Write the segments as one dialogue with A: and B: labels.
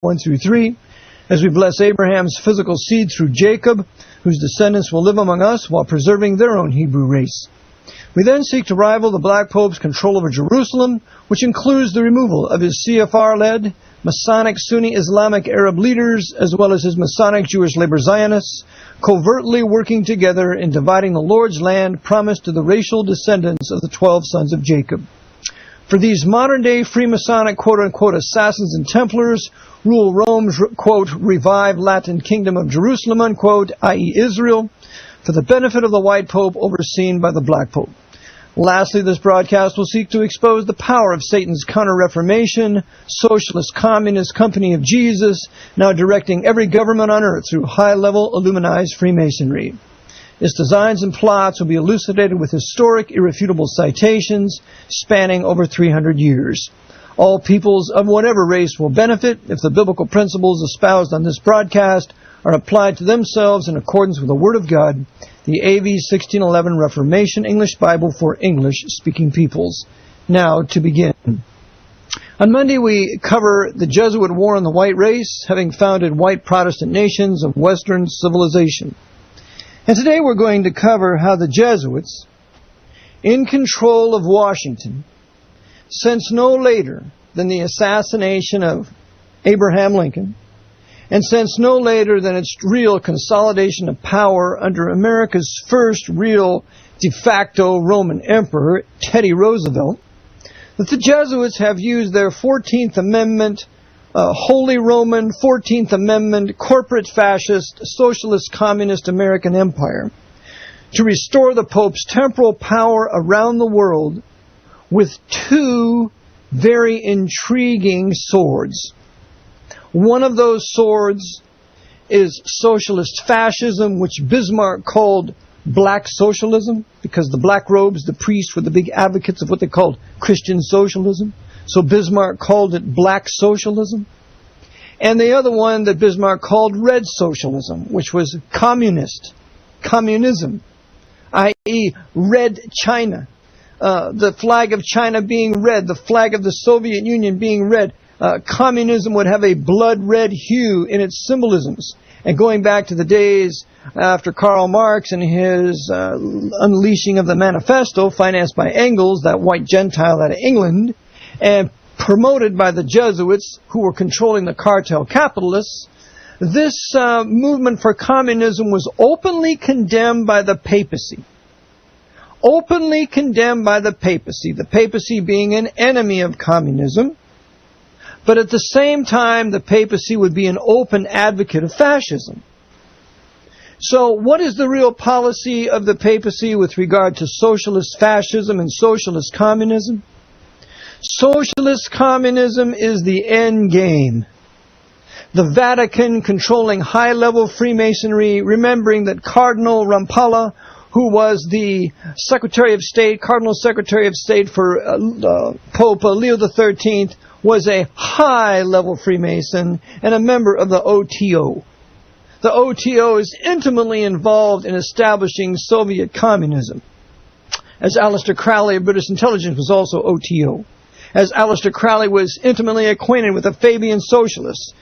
A: 1 through 3, as we bless Abraham's physical seed through Jacob, whose descendants will live among us while preserving their own Hebrew race. We then seek to rival the Black Pope's control over Jerusalem, which includes the removal of his CFR-led Masonic Sunni Islamic Arab leaders, as well as his Masonic Jewish labor Zionists, covertly working together in dividing the Lord's land promised to the racial descendants of the 12 sons of Jacob. For these modern-day Freemasonic quote-unquote assassins and Templars rule Rome's, quote, revived Latin kingdom of Jerusalem, unquote, i.e. Israel, for the benefit of the white pope overseen by the black pope. Lastly, this broadcast will seek to expose the power of Satan's counter-reformation, socialist communist company of Jesus, now directing every government on earth through high-level Illuminized Freemasonry. Its designs and plots will be elucidated with historic, irrefutable citations spanning over 300 years. All peoples of whatever race will benefit if the biblical principles espoused on this broadcast are applied to themselves in accordance with the Word of God, the AV 1611 Reformation English Bible for English-speaking peoples. Now, to begin. On Monday, we cover the Jesuit War on the white race, having founded white Protestant nations of Western civilization. And today we're going to cover how the Jesuits, in control of Washington, since no later than the assassination of Abraham Lincoln, and since no later than its real consolidation of power under America's first real de facto Roman emperor, Teddy Roosevelt, that the Jesuits have used their 14th Amendment, Holy Roman 14th Amendment, corporate fascist, socialist communist American empire to restore the Pope's temporal power around the world with two very intriguing swords. One of those swords is socialist fascism, which Bismarck called black socialism, because the black robes, the priests, were the big advocates of what they called Christian socialism. So Bismarck called it black socialism. And the other one that Bismarck called red socialism, which was communism, i.e. red China. The flag of China being red, the flag of the Soviet Union being red. Communism would have a blood red hue in its symbolisms. And going back to the days after Karl Marx and his unleashing of the manifesto, financed by Engels, that white Gentile out of England, and promoted by the Jesuits, who were controlling the cartel capitalists, this movement for communism was openly condemned by the papacy. Openly condemned by the papacy being an enemy of communism. But at the same time, the papacy would be an open advocate of fascism. So what is the real policy of the papacy with regard to socialist fascism and socialist communism? Socialist communism is the end game. The Vatican controlling high-level Freemasonry, remembering that Cardinal Rampolla, who was the Secretary of State, Cardinal Secretary of State for Pope Leo XIII, was a high-level Freemason and a member of the OTO. The OTO is intimately involved in establishing Soviet communism. As Aleister Crowley of British intelligence was also OTO. As Aleister Crowley was intimately acquainted with the Fabian socialists,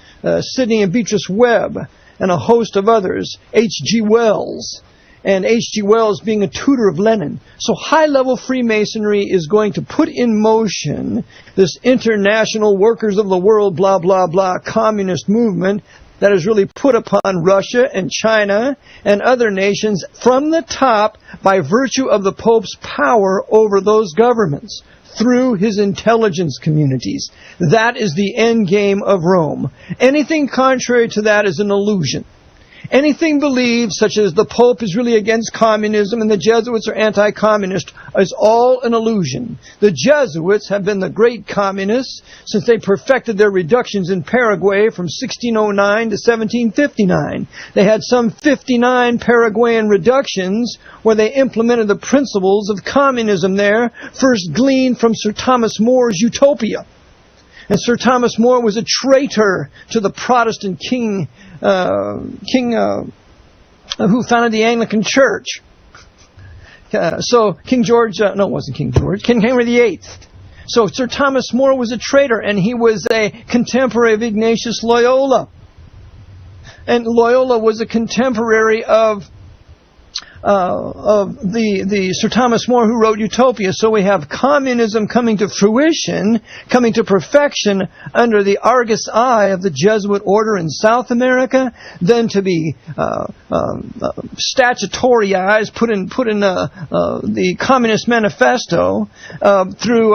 A: Sidney and Beatrice Webb, and a host of others, H.G. Wells, and H.G. Wells being a tutor of Lenin. So high-level Freemasonry is going to put in motion this international workers of the world, blah, blah, blah, communist movement that is really put upon Russia and China and other nations from the top by virtue of the Pope's power over those governments through his intelligence communities. That is the end game of Rome. Anything contrary to that is an illusion. Anything believed, such as the Pope is really against communism and the Jesuits are anti-communist, is all an illusion. The Jesuits have been the great communists since they perfected their reductions in Paraguay from 1609 to 1759. They had some 59 Paraguayan reductions where they implemented the principles of communism there, first gleaned from Sir Thomas More's Utopia. And Sir Thomas More was a traitor to the Protestant king who founded the Anglican Church. So King George, no, it wasn't King George, King Henry VIII. So Sir Thomas More was a traitor, and he was a contemporary of Ignatius Loyola. And Loyola was a contemporary of the Sir Thomas More who wrote Utopia. So we have communism coming to fruition, coming to perfection under the Argus eye of the Jesuit order in South America, then to be statutoryized, put in the Communist Manifesto through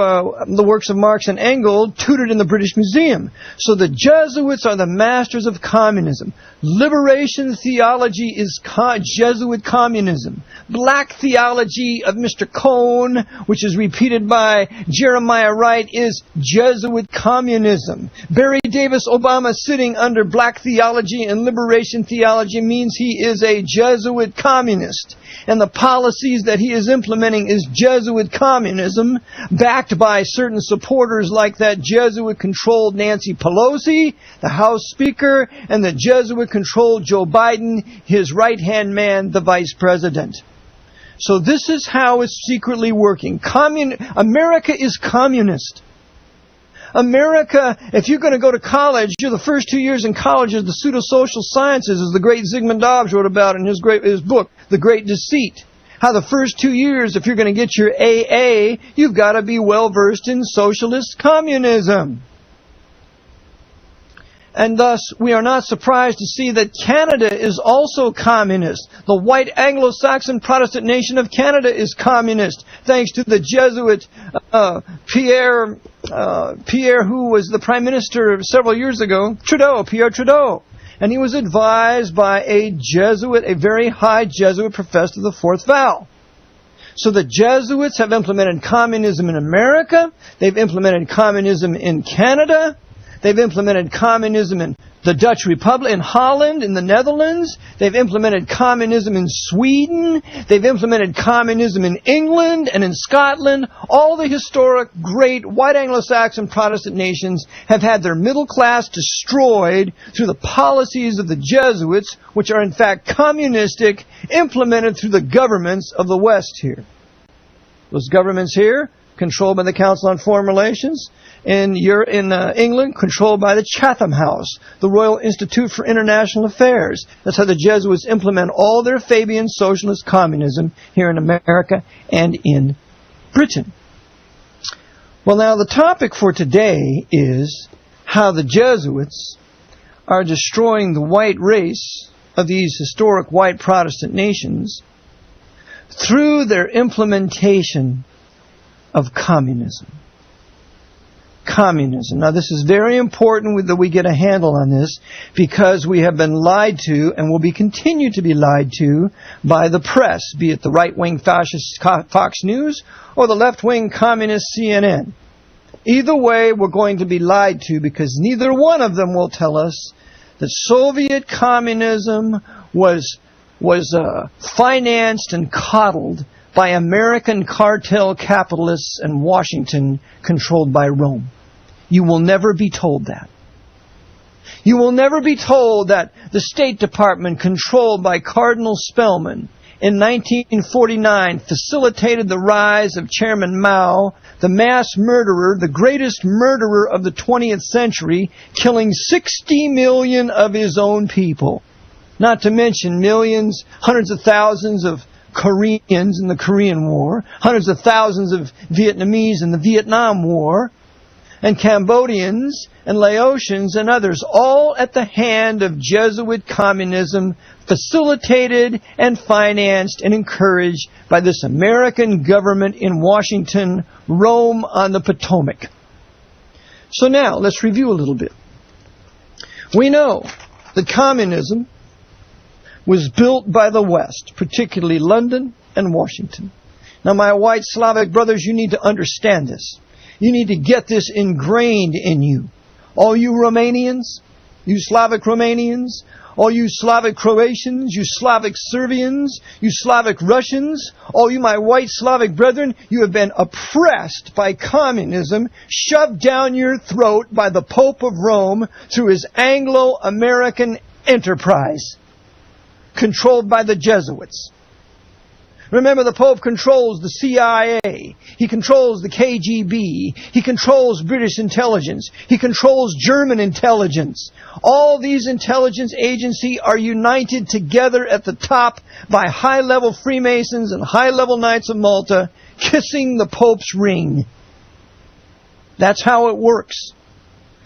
A: the works of Marx and Engels, tutored in the British Museum. So the Jesuits are the masters of communism. Liberation theology is Jesuit communism. Black theology of Mr. Cohn, which is repeated by Jeremiah Wright, is Jesuit communism. Barry Davis Obama sitting under black theology and liberation theology means he is a Jesuit communist. And the policies that he is implementing is Jesuit communism, backed by certain supporters like that Jesuit-controlled Nancy Pelosi, the House Speaker, and the Jesuit-controlled Joe Biden, his right-hand man, the Vice President. So this is how it's secretly working. America is communist. America, if you're going to go to college, the first 2 years in college is the pseudo-social sciences, as the great Zygmunt Dobbs wrote about in his book, The Great Deceit. How the first 2 years, if you're going to get your AA, you've got to be well-versed in socialist communism. And thus, we are not surprised to see that Canada is also communist. The white Anglo-Saxon Protestant nation of Canada is communist, thanks to the Jesuit Pierre, who was the Prime Minister several years ago, Pierre Trudeau. And he was advised by a Jesuit, a very high Jesuit professor of the fourth vow. So the Jesuits have implemented communism in America. They've implemented communism in Canada. They've implemented communism in the Dutch Republic, in Holland, in the Netherlands. They've implemented communism in Sweden. They've implemented communism in England and in Scotland. All the historic, great, white Anglo-Saxon Protestant nations have had their middle class destroyed through the policies of the Jesuits, which are in fact communistic, implemented through the governments of the West here. Those governments here, controlled by the Council on Foreign Relations. In England, controlled by the Chatham House, the Royal Institute for International Affairs. That's how the Jesuits implement all their Fabian socialist communism here in America and in Britain. Well, now the topic for today is how the Jesuits are destroying the white race of these historic white Protestant nations through their implementation of communism. Communism. Now this is very important that we get a handle on this, because we have been lied to and will be continued to be lied to by the press, be it the right-wing fascist Fox News or the left-wing communist CNN. Either way, we're going to be lied to, because neither one of them will tell us that Soviet communism was financed and coddled by American cartel capitalists in Washington, controlled by Rome. You will never be told that. You will never be told that the State Department, controlled by Cardinal Spellman, in 1949 facilitated the rise of Chairman Mao, the mass murderer, the greatest murderer of the 20th century, killing 60 million of his own people. Not to mention millions, hundreds of thousands of Koreans in the Korean War, hundreds of thousands of Vietnamese in the Vietnam War, and Cambodians and Laotians and others, all at the hand of Jesuit communism, facilitated and financed and encouraged by this American government in Washington, Rome on the Potomac. So now, let's review a little bit. We know that communism was built by the West, particularly London and Washington. Now, my white Slavic brothers, you need to understand this. You need to get this ingrained in you. All you Romanians, you Slavic Romanians, all you Slavic Croatians, you Slavic Serbians, you Slavic Russians, all you my white Slavic brethren, you have been oppressed by communism, shoved down your throat by the Pope of Rome through his Anglo-American enterprise, controlled by the Jesuits. Remember, the Pope controls the CIA. He controls the KGB. He controls British intelligence. He controls German intelligence. All these intelligence agencies are united together at the top by high-level Freemasons and high-level Knights of Malta kissing the Pope's ring. That's how it works.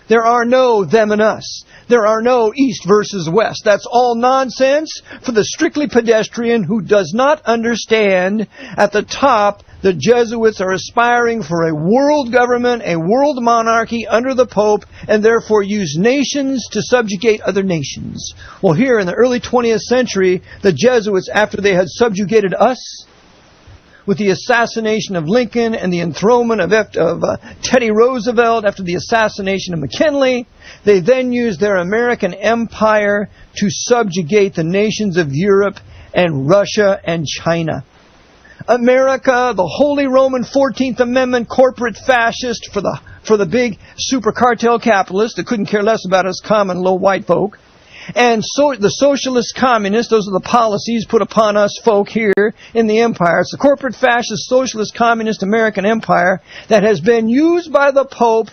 A: There are no them and us. There are no East versus West. That's all nonsense for the strictly pedestrian who does not understand. At the top, the Jesuits are aspiring for a world government, a world monarchy under the Pope, and therefore use nations to subjugate other nations. Well, here in the early 20th century, the Jesuits, after they had subjugated us, with the assassination of Lincoln and the enthronement of Teddy Roosevelt after the assassination of McKinley, they then used their American empire to subjugate the nations of Europe and Russia and China. America, the Holy Roman 14th Amendment corporate fascist for the big super cartel capitalists that couldn't care less about us common low white folk. And so the socialist communists, those are the policies put upon us folk here in the empire. It's the corporate fascist socialist communist American empire that has been used by the Pope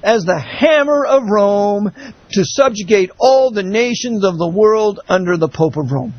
A: as the hammer of Rome to subjugate all the nations of the world under the Pope of Rome.